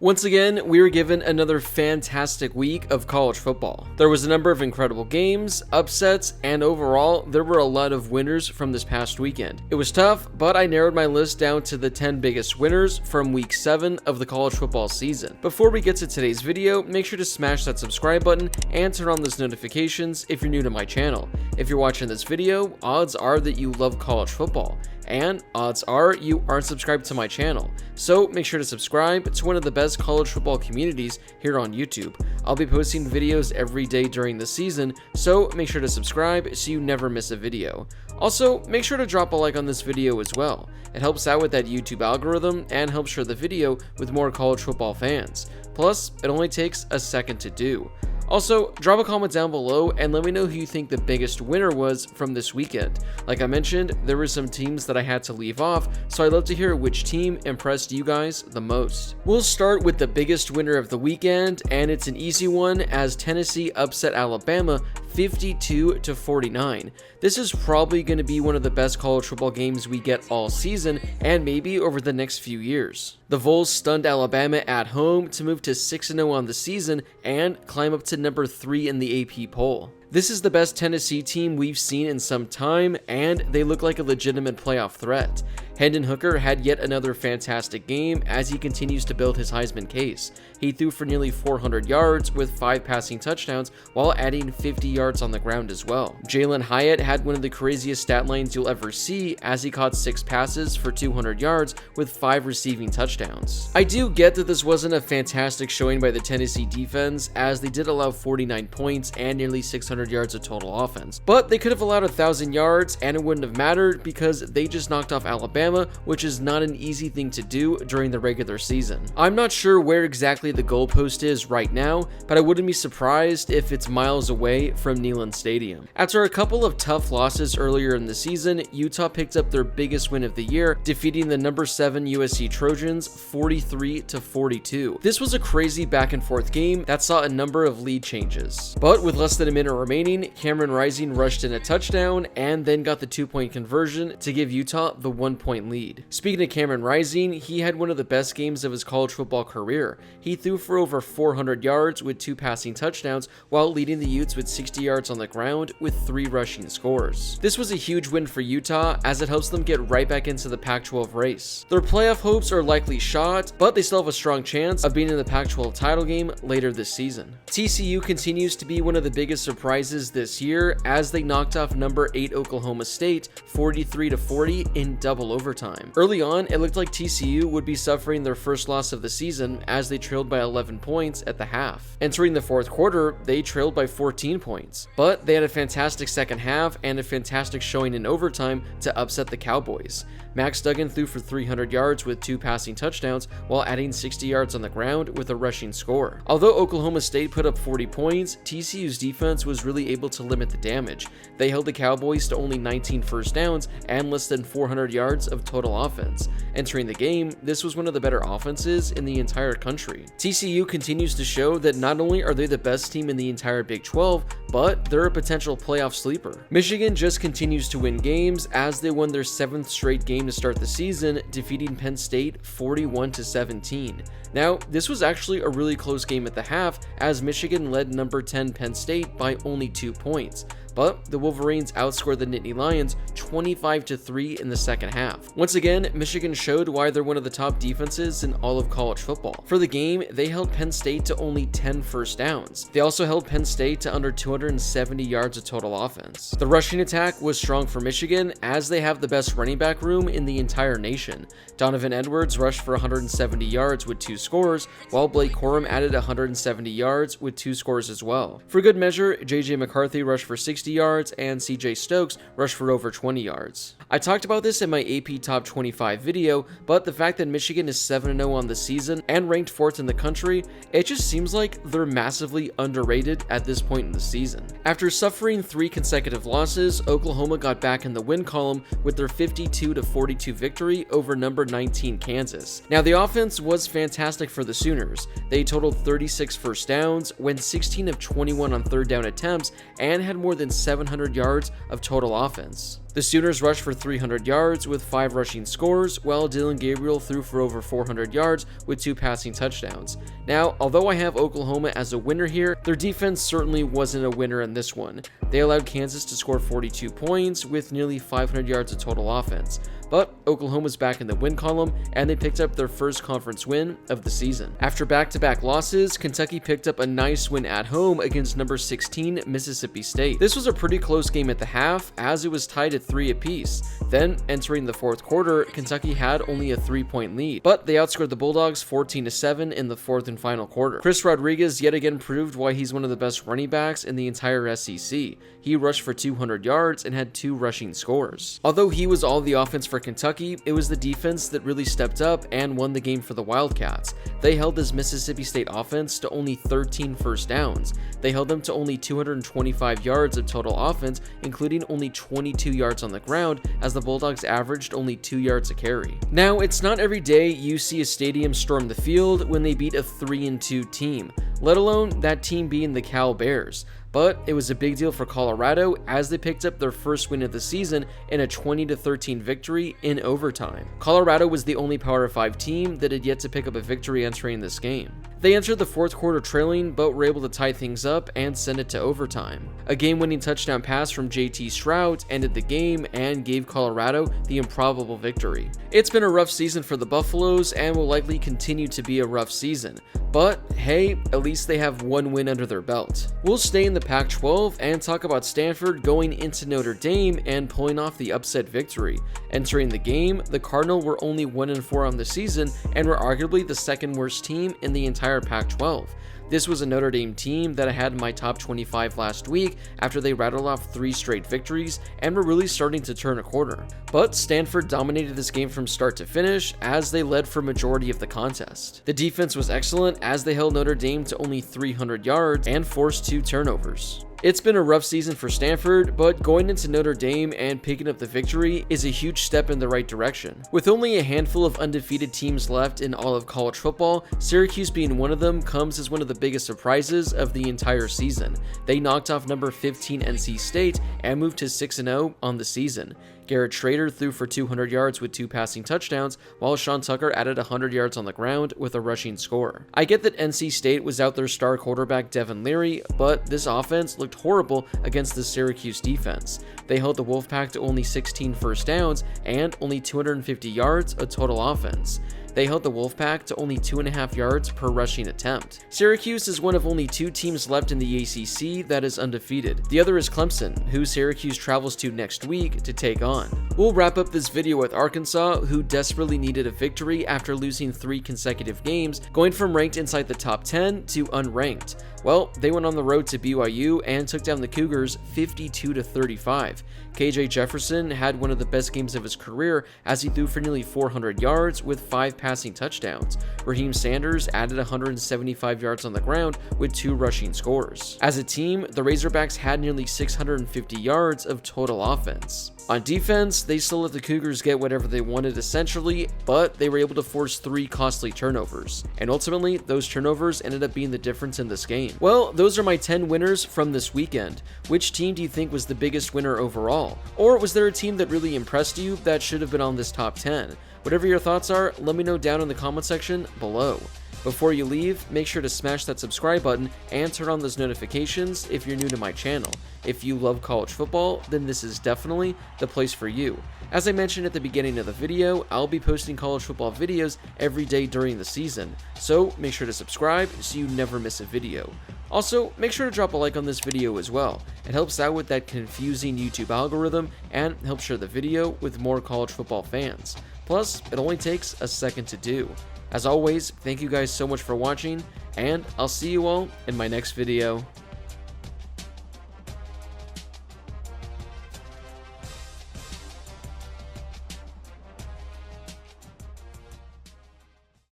Once again, we were given another fantastic week of college football. There was a number of incredible games, upsets, and overall, there were a lot of winners from this past weekend. It was tough, but I narrowed my list down to the 10 biggest winners from week 7 of the college football season. Before we get to today's video, make sure to smash that subscribe button and turn on those notifications if you're new to my channel. If you're watching this video, odds are that you love college football, and odds are you aren't subscribed to my channel. So make sure to subscribe to one of the best college football communities here on YouTube. I'll be posting videos every day during the season, so make sure to subscribe so you never miss a video. Also, make sure to drop a like on this video as well. It helps out with that YouTube algorithm and helps share the video with more college football fans. Plus, it only takes a second to do. Also, drop a comment down below and let me know who you think the biggest winner was from this weekend. Like I mentioned, there were some teams that I had to leave off, so I'd love to hear which team impressed you guys the most. We'll start with the biggest winner of the weekend, and it's an easy one as Tennessee upset Alabama 52-49. This is probably going to be one of the best college football games we get all season and maybe over the next few years. The Vols stunned Alabama at home to move to 6-0 on the season and climb up to number 3 in the AP poll. This is the best Tennessee team we've seen in some time, and they look like a legitimate playoff threat. Hendon Hooker had yet another fantastic game as he continues to build his Heisman case. He threw for nearly 400 yards with 5 passing touchdowns while adding 50 yards on the ground as well. Jalen Hyatt had one of the craziest stat lines you'll ever see as he caught 6 passes for 200 yards with 5 receiving touchdowns. I do get that this wasn't a fantastic showing by the Tennessee defense as they did allow 49 points and nearly 600 yards of total offense, but they could have allowed 1,000 yards and it wouldn't have mattered because they just knocked off Alabama, which is not an easy thing to do during the regular season. I'm not sure where exactly the goalpost is right now, but I wouldn't be surprised if it's miles away from Neyland Stadium. After a couple of tough losses earlier in the season, Utah picked up their biggest win of the year, defeating the number 7 USC Trojans 43-42. This was a crazy back and forth game that saw a number of lead changes, but with less than a minute remaining, Cameron Rising rushed in a touchdown and then got the 2-point conversion to give Utah the 1-point lead. Speaking of Cameron Rising, he had one of the best games of his college football career. He threw for over 400 yards with 2 passing touchdowns while leading the Utes with 60 yards on the ground with 3 rushing scores. This was a huge win for Utah as it helps them get right back into the Pac-12 race. Their playoff hopes are likely shot, but they still have a strong chance of being in the Pac-12 title game later this season. TCU continues to be one of the biggest surprises this year as they knocked off number 8 Oklahoma State 43-40 in double overtime. Early on, it looked like TCU would be suffering their first loss of the season as they trailed by 11 points at the half. Entering the fourth quarter, they trailed by 14 points, but they had a fantastic second half and a fantastic showing in overtime to upset the Cowboys. Max Duggan threw for 300 yards with 2 passing touchdowns while adding 60 yards on the ground with a rushing score. Although Oklahoma State put up 40 points, TCU's defense was really able to limit the damage. They held the Cowboys to only 19 first downs and less than 400 yards of total offense. Entering the game, this was one of the better offenses in the entire country. TCU continues to show that not only are they the best team in the entire Big 12, but they're a potential playoff sleeper. Michigan just continues to win games as they won their 7th straight game to start the season, defeating Penn State 41-17. Now, this was actually a really close game at the half as Michigan led number 10 Penn State by only 2 points. But the Wolverines outscored the Nittany Lions 25-3 in the second half. Once again, Michigan showed why they're one of the top defenses in all of college football. For the game, they held Penn State to only 10 first downs. They also held Penn State to under 270 yards of total offense. The rushing attack was strong for Michigan as they have the best running back room in the entire nation. Donovan Edwards rushed for 170 yards with 2 scores, while Blake Corum added 170 yards with 2 scores as well. For good measure, JJ McCarthy rushed for 60 yards and CJ Stokes rushed for over 20 yards. I talked about this in my AP Top 25 video, but the fact that Michigan is 7-0 on the season and ranked 4th in the country, it just seems like they're massively underrated at this point in the season. After suffering 3 consecutive losses, Oklahoma got back in the win column with their 52-42 victory over number 19 Kansas. Now, the offense was fantastic for the Sooners. They totaled 36 first downs, went 16 of 21 on third down attempts, and had more than than 700 yards of total offense. The Sooners rushed for 300 yards with 5 rushing scores, while Dillon Gabriel threw for over 400 yards with 2 passing touchdowns. Now, although I have Oklahoma as a winner here, their defense certainly wasn't a winner in this one. They allowed Kansas to score 42 points with nearly 500 yards of total offense. But Oklahoma's back in the win column, and they picked up their first conference win of the season. After back-to-back losses, Kentucky picked up a nice win at home against number 16 Mississippi State. This was a pretty close game at the half, as it was tied at 3 apiece. Then, entering the fourth quarter, Kentucky had only a 3-point lead, but they outscored the Bulldogs 14-7 in the fourth and final quarter. Chris Rodriguez yet again proved why he's one of the best running backs in the entire SEC. He rushed for 200 yards and had 2 rushing scores. Although he was all the offense for Kentucky, it was the defense that really stepped up and won the game for the Wildcats. They held this Mississippi State offense to only 13 first downs. They held them to only 225 yards of total offense, including only 22 yards on the ground, as the Bulldogs averaged only 2 yards a carry. Now, it's not every day you see a stadium storm the field when they beat a 3-2 team, let alone that team being the Cal Bears. But it was a big deal for Colorado as they picked up their first win of the season in a 20-13 victory in overtime. Colorado was the only Power 5 team that had yet to pick up a victory entering this game. They entered the fourth quarter trailing, but were able to tie things up and send it to overtime. A game-winning touchdown pass from JT Stroud ended the game and gave Colorado the improbable victory. It's been a rough season for the Buffaloes and will likely continue to be a rough season. But hey, at least they have one win under their belt. We'll stay in the Pac-12 and talk about Stanford going into Notre Dame and pulling off the upset victory. Entering the game, the Cardinals were only 1-4 on the season and were arguably the second worst team in the entire Pac-12. This was a Notre Dame team that I had in my top 25 last week after they rattled off 3 straight victories and were really starting to turn a corner. But Stanford dominated this game from start to finish as they led for majority of the contest. The defense was excellent as they held Notre Dame to only 300 yards and forced 2 turnovers. It's been a rough season for Stanford, but going into Notre Dame and picking up the victory is a huge step in the right direction. With only a handful of undefeated teams left in all of college football, Syracuse being one of them comes as one of the biggest surprises of the entire season. They knocked off number 15 NC State and moved to 6-0 on the season. Garrett Schrader threw for 200 yards with 2 passing touchdowns, while Sean Tucker added 100 yards on the ground with a rushing score. I get that NC State was out their star quarterback Devin Leary, but this offense looked horrible against the Syracuse defense. They held the Wolfpack to only 16 first downs and only 250 yards of total offense. They held the Wolfpack to only 2.5 yards per rushing attempt. Syracuse is one of only 2 teams left in the ACC that is undefeated. The other is Clemson, who Syracuse travels to next week to take on. We'll wrap up this video with Arkansas, who desperately needed a victory after losing 3 consecutive games, going from ranked inside the top 10 to unranked. Well, they went on the road to BYU and took down the Cougars 52-35. KJ Jefferson had one of the best games of his career as he threw for nearly 400 yards with 5 passing touchdowns. Raheem Sanders added 175 yards on the ground with 2 rushing scores. As a team, the Razorbacks had nearly 650 yards of total offense. On defense, they still let the Cougars get whatever they wanted essentially, but they were able to force 3 costly turnovers. And ultimately, those turnovers ended up being the difference in this game. Well, those are my 10 winners from this weekend. Which team do you think was the biggest winner overall? Or was there a team that really impressed you that should have been on this top 10? Whatever your thoughts are, let me know down in the comment section below. Before you leave, make sure to smash that subscribe button and turn on those notifications if you're new to my channel. If you love college football, then this is definitely the place for you. As I mentioned at the beginning of the video, I'll be posting college football videos every day during the season, so make sure to subscribe so you never miss a video. Also, make sure to drop a like on this video as well. It helps out with that confusing YouTube algorithm and helps share the video with more college football fans. Plus, it only takes a second to do. As always, thank you guys so much for watching, and I'll see you all in my next video.